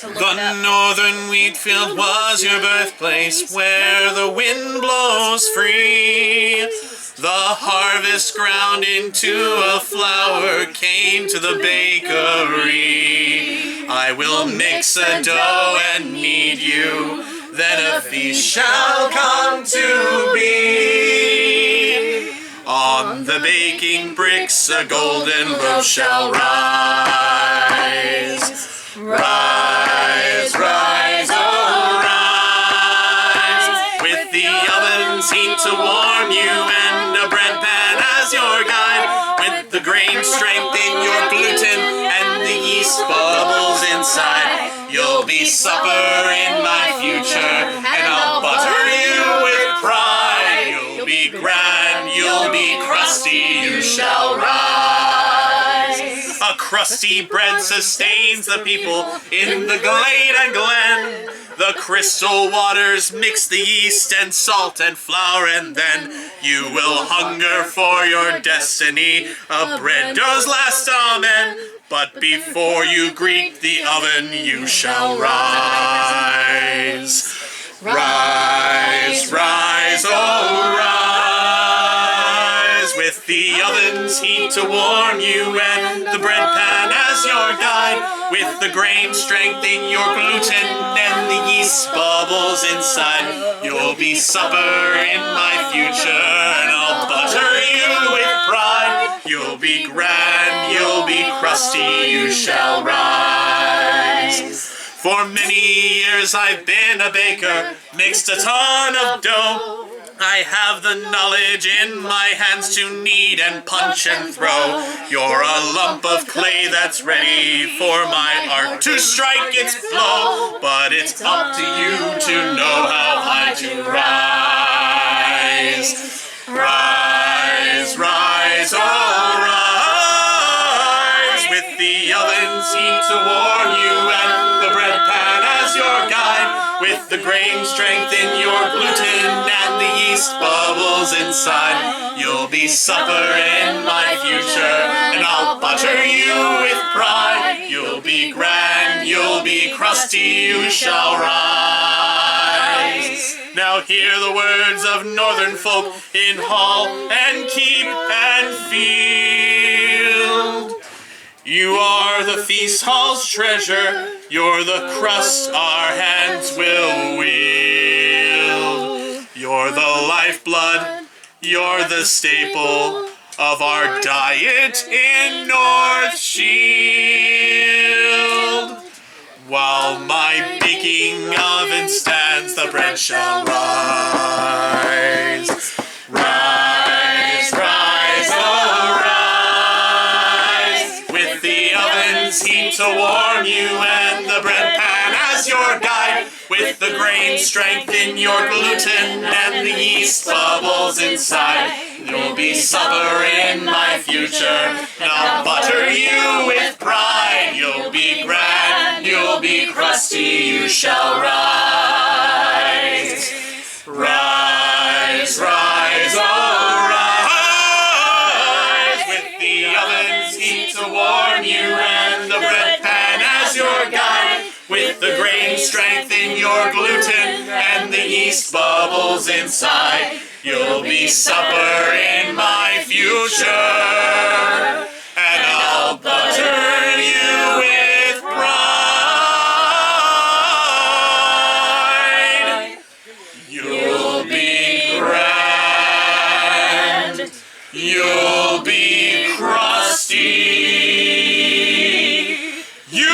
The northern wheat field was your birthplace, where the wind blows free. The harvest ground into a flour came to the bakery. I will mix a dough and knead you, then a feast shall come to be. On the baking bricks a golden loaf shall rise. Rise, rise, oh rise, with the oven's heat to warm you and a bread pan as your guide, with the grain strength in your gluten and the yeast bubbles inside. You'll be supper in my future, and I'll butter you with pride. You'll be grand, you'll be crusty, you shall rise. A crusty bread sustains the people in the glade and glen. The crystal waters mix the yeast and salt and flour, and then you will hunger for your destiny. A bread does last, amen. But before you greet the oven, you shall rise. Rise, rise, oh rise, with the oven's heat to warm you and the bread pan as your guide, with the grain strength in your gluten and the yeast bubbles inside. You'll be supper in my future, and I'll butter you with pride. You'll be grand, you'll be crusty, you shall rise. For many years I've been a baker, mixed a ton of dough. I have the knowledge in my hands to knead and punch and throw. You're a lump of clay that's ready for my art to strike its blow. But it's up to you to know how high to rise. Rise, rise, oh rise, with the oven's heat to warm you and the bread pan as your guide, with the grain strength in your gluten and the yeast bubbles inside. You'll be supper in my future, and I'll butter you with pride. You'll be grand, you'll be crusty, you shall rise. Now hear the words of northern folk in hall and keep and field. You are the feast hall's treasure, you're the crust our hands will wield. You're the lifeblood, you're the staple of our diet in North Shield. While my baking oven stands, the bread shall rise. Rise, rise, oh rise, with the oven's heat to warm you and the bread pan as your guide, with the grain strength in your gluten and the yeast bubbles inside. You'll be supper in my future, and I'll butter you with pride. You'll be grand, you'll be crusty, you shall rise. Rise, rise, oh rise, with the oven's heat to warm you and the bread pan as your guide, with the grain strength in your gluten and the yeast bubbles inside. You'll be supper in my future, and I'll butter you with pride. You'll be grand, you'll be crusty, you